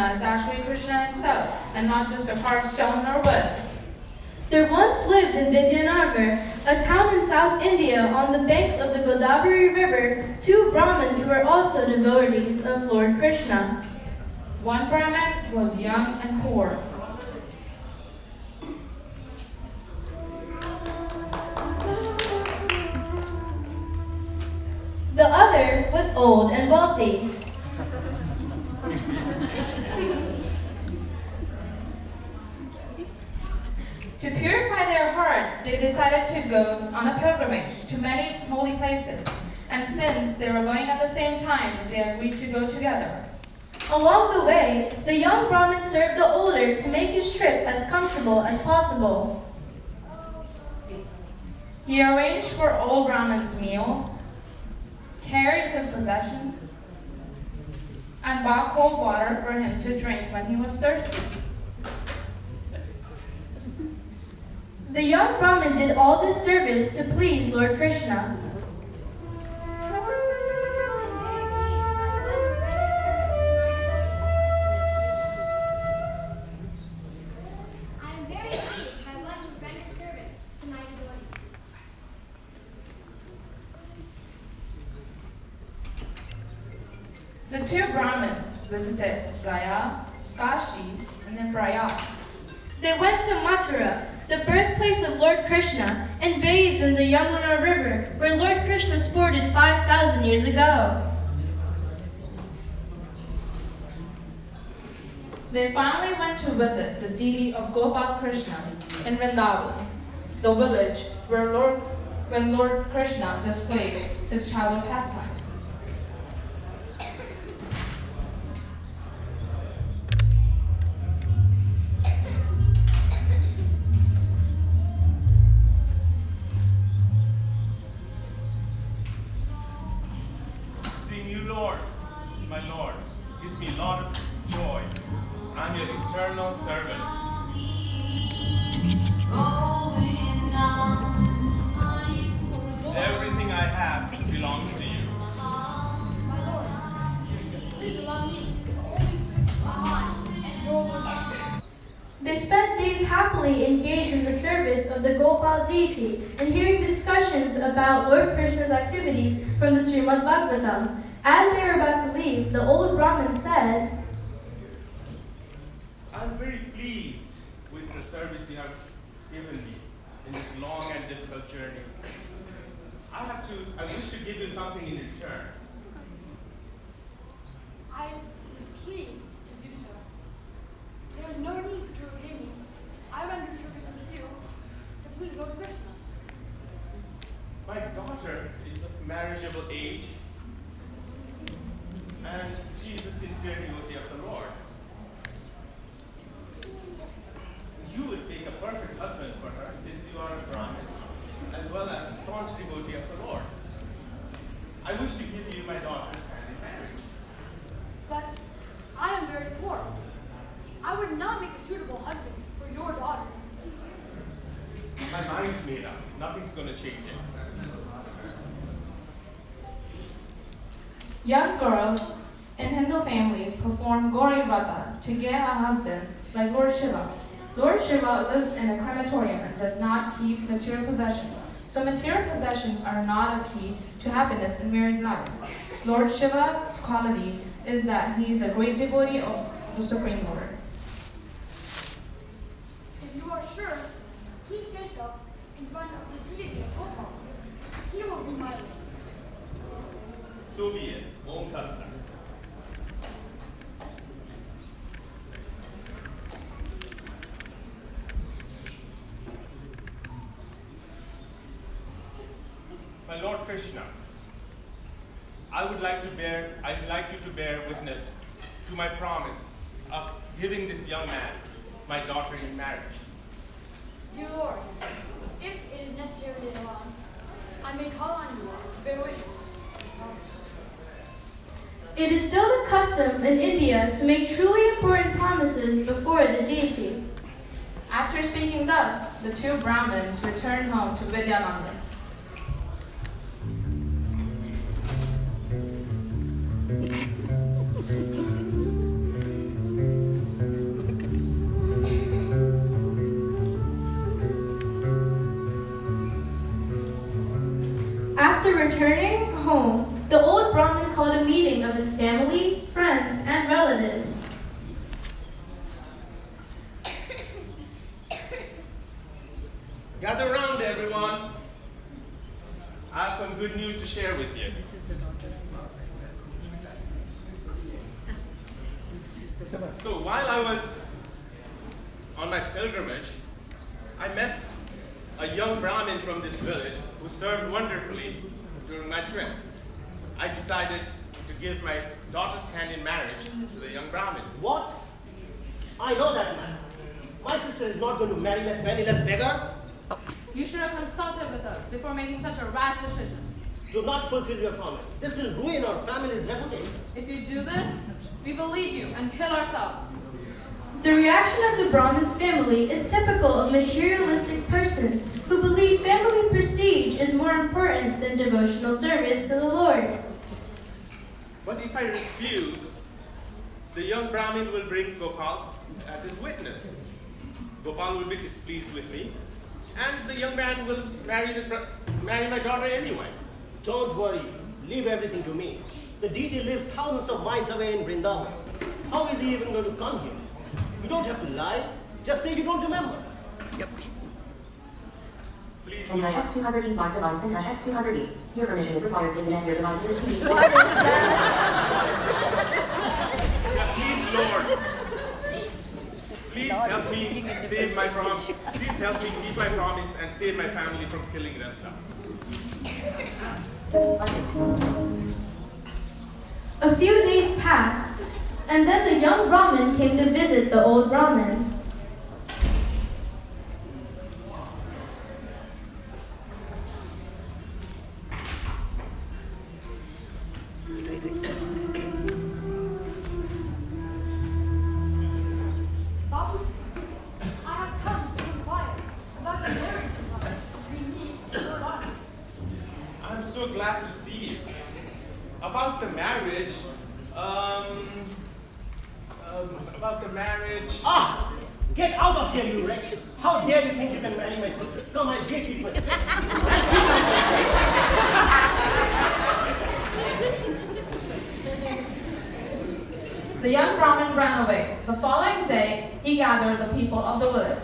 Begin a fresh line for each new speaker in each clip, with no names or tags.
Krishna is actually Krishna himself, and not just a carved stone or wood.
There once lived in Vidyanagar, a town in South India on the banks of the Godavari River, two Brahmins who were also devotees of Lord Krishna.
One Brahmin was young and poor.
The other was old and wealthy.
To purify their hearts, they decided to go on a pilgrimage to many holy places. And since they were going at the same time, they agreed to go together.
Along the way, the young Brahmin served the older to make his trip as comfortable as possible.
He arranged for old Brahmin's meals, carried his possessions, and bought cold water for him to drink when he was thirsty.
The young Brahmin did all this service to please Lord Krishna.
The two Brahmins visited Gaya, Kashi, and then Prayag.
They went to Mathura, the birthplace of Lord Krishna, and bathed in the Yamuna River, where Lord Krishna sported 5,000 years ago.
They finally went to visit the deity of Gopal Krishna in Vrindavan, the village where when Lord Krishna displayed his childhood pastimes.
Seeing you, Lord, my Lord, gives me a lot of joy. I'm your eternal servant. Everything I have belongs to you.
My Lord, please allow me to only speak my mind and your words.
They spent days happily engaged in the service of the Gopal deity and hearing discussions about Lord Krishna's activities from the Srimad Bhagavatam. As they were about to leave, the old Brahmin said,
I'm very pleased with the service you have given me in this long and difficult journey. I wish to give you something in return.
I was pleased to do so. There was no need to repay me. I rendered service unto you to please Lord Krishna.
My daughter is of marriageable age, and she is a sincere devotee of the Lord. You would make a perfect husband for her, since you are a Brahmin, as well as a staunch devotee of the Lord. I wish to give you my daughter's hand in marriage.
But I am very poor. I would not make a suitable husband for your daughter.
My mind's made up. Nothing's going to change it.
Young girls in Hindu families perform Gauri Vrata to get a husband like Lord Shiva. Lord Shiva lives in a crematorium and does not keep material possessions. So material possessions are not a key to happiness in married life. Lord Shiva's quality is that he is a great devotee of the Supreme Lord.
If you are sure, please say so in front of the deity of Gopal. He will be my witness.
So be it. Om Tat Sat. My Lord Krishna, I'd like you to bear witness to my promise of giving this young man my daughter in marriage.
Dear Lord, if it is necessary later on, I may call on you to bear witness. I promise.
it is still the custom in India to make truly important promises before the deity.
After speaking thus, the two Brahmins returned home to Vidyanagar.
returning home, the old Brahmin called a meeting of his family, friends, and relatives.
Gather round, everyone. I have some good news to share with you. So while I was on my pilgrimage, I met a young Brahmin from this village who served wonderfully during my trip. I decided to give my daughter's hand in marriage to the young Brahmin.
What? I know that man. My sister is not going to marry that penniless beggar.
You should have consulted with us before making such a rash decision.
Do not fulfill your promise. This will ruin our family's reputation.
If you do this, we will leave you and kill ourselves.
The reaction of the Brahmin's family is typical of materialistic persons who believe family prestige is more important than devotional service to the Lord.
But if I refuse, the young Brahmin will bring Gopal as his witness. Gopal will be displeased with me, and the young man will marry my daughter anyway.
Don't worry. Leave everything to me. The deity lives thousands of miles away in Vrindavan. How is he even going to come here? You don't have to lie. Just say you don't remember.
Please,
And the
Lord.
X200E smart device and the X200E. Your permission is required to connect your device to this TV.
Please, Lord. Please help me save my promise. Please help me keep my promise and save my family from killing themselves.
A few days passed, and then the young Brahmin came to visit the old Brahmin.
Babu, I have come to inquire about the marriage promise between me and your daughter.
I'm so glad to see you. About the marriage,
Ah! Get out of here, you wretch! How dare you think you can marry my sister? Come, I'll get you first.
The young Brahmin ran away. The following day, he gathered the people of the village.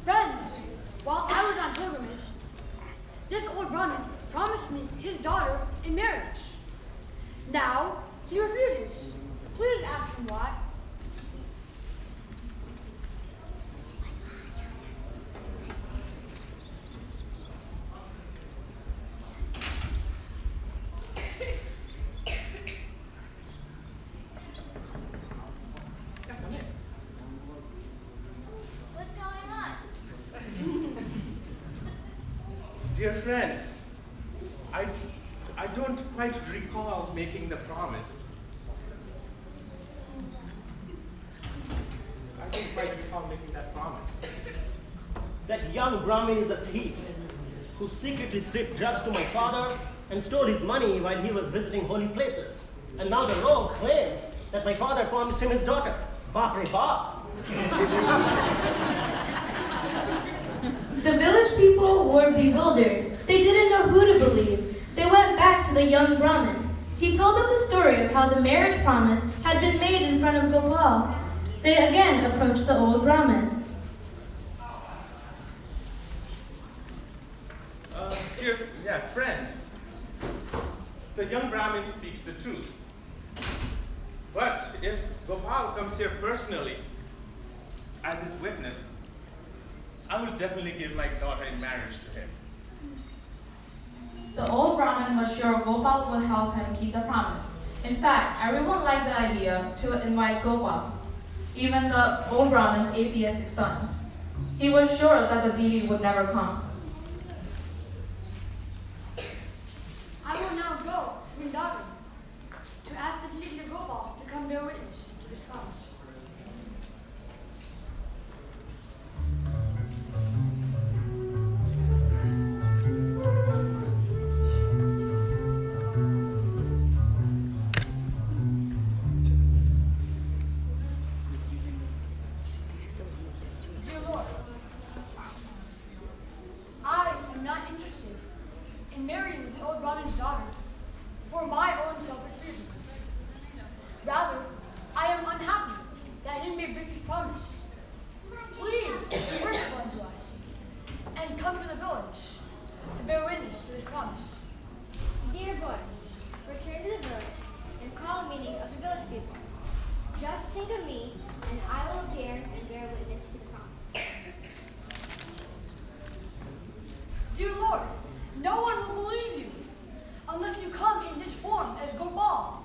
Friends, while I was on pilgrimage, this old Brahmin promised me his daughter in marriage. Now he refuses. Please ask him why.
What's going on?
dear friends, I don't quite recall making the promise. I don't quite recall making that promise.
That young Brahmin is a thief who secretly stripped drugs to my father and stole his money while he was visiting holy places. And now the rogue claims that my father promised him his daughter. Baap re baap.
The village people were bewildered. They didn't know who to believe. They went back to the young Brahmin. He told them the story of how the marriage promise had been made in front of Gopal. They again approached the old Brahmin.
Friends, the young Brahmin speaks the truth. But if Gopal comes here personally as his witness, I will definitely give my daughter in marriage to him.
The old Brahmin was sure Gopal would help him keep the promise. In fact, everyone liked the idea to invite Gopal, even the old Brahmin's atheistic son. He was sure that the deity would never come.
I will now go to Vrindavan to ask the deity of Gopal to come bear witness to this promise. not interested in marrying the old Brahmin's daughter for my own selfish reasons. Rather, I am unhappy that he may break his promise. Please be merciful unto us and come to the village to bear witness to this promise.
Dear boy, return to the village and call a meeting of the village people. Just think of me, and I will appear and bear witness to the promise.
Dear Lord, no one will believe you unless you come in this form as Gopal.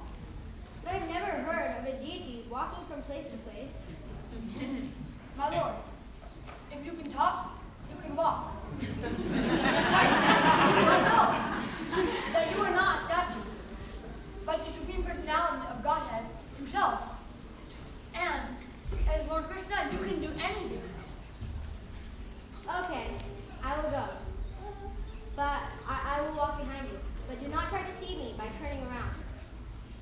But I've never heard of a deity walking from place to place.
My Lord, if you can talk, you can walk. I know that you are not a statue, but the Supreme Personality of Godhead Himself. And as Lord Krishna, you can do anything.
Okay, I will go. But I will walk behind you. But do not try to see me by turning around.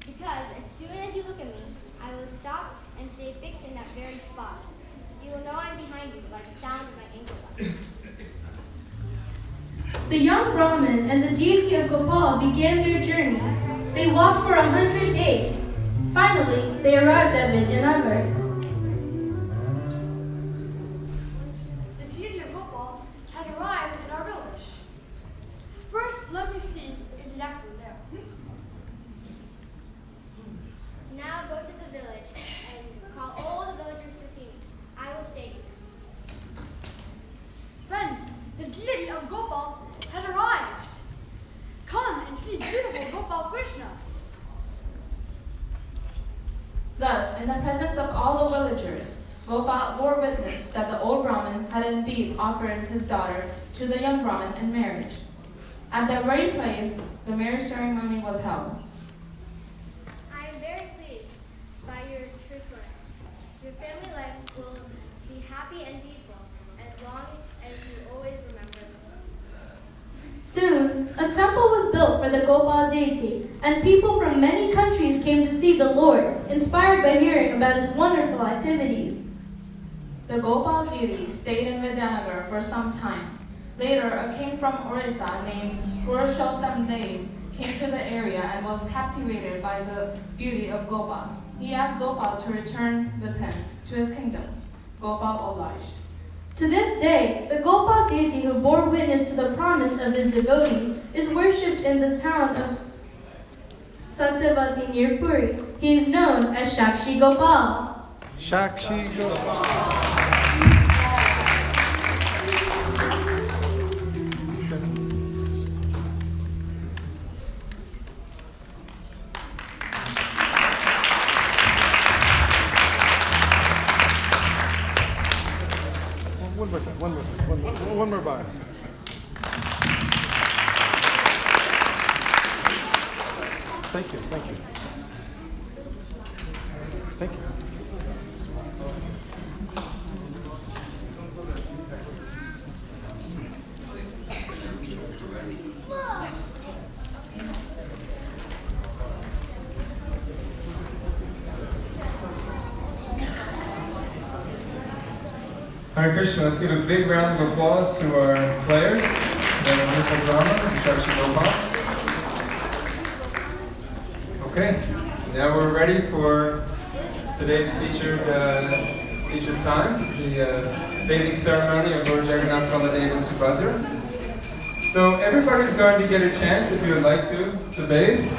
Because as soon as you look at me, I will stop and stay fixed in that very spot. You will know I'm behind you by the sound of my ankle button.
The young Brahmin and the deity of Gopal began their journey. They walked for 100 days. Finally, they arrived at Jagannath.
The deity of Gopal had arrived in our village. First, let me see if the actor there.
Now go to the village and call all the villagers to see me. I will stay here.
Friends, the deity of Gopal has arrived. Come and see beautiful Gopal Krishna.
Thus, in the presence of all the villagers, Gopal bore witness that the old Brahmin had indeed offered his daughter to the young Brahmin in marriage. At that very place, the marriage ceremony was held.
I am very pleased by your truthfulness. Your family life will be happy and peaceful as long as you always remember.
Soon, a temple was built for the Gopal deity, and people from many countries came to see the Lord, inspired by hearing about his wonderful activities.
The Gopal deity stayed in Vidyanagar for some time. Later, a king from Orissa named Purushottam Dev came to the area and was captivated by the beauty of Gopal. He asked Gopal to return with him to his kingdom. Gopal obliged.
To this day, the Gopal deity who bore witness to the promise of his devotees is worshipped in the town of Satyavati near Puri. He is known as Shakshi Gopal.
Shakshi Gopal. One more bar. Thank you. Thank you.
Hare Krishna, let's give a big round of applause to our players, the wonderful drama, Shakshi Gopal. Okay, now we're ready for today's featured time, the bathing ceremony of Lord Jagannath, Baladev and Subhadra. So everybody's going to get a chance, if you would like to bathe.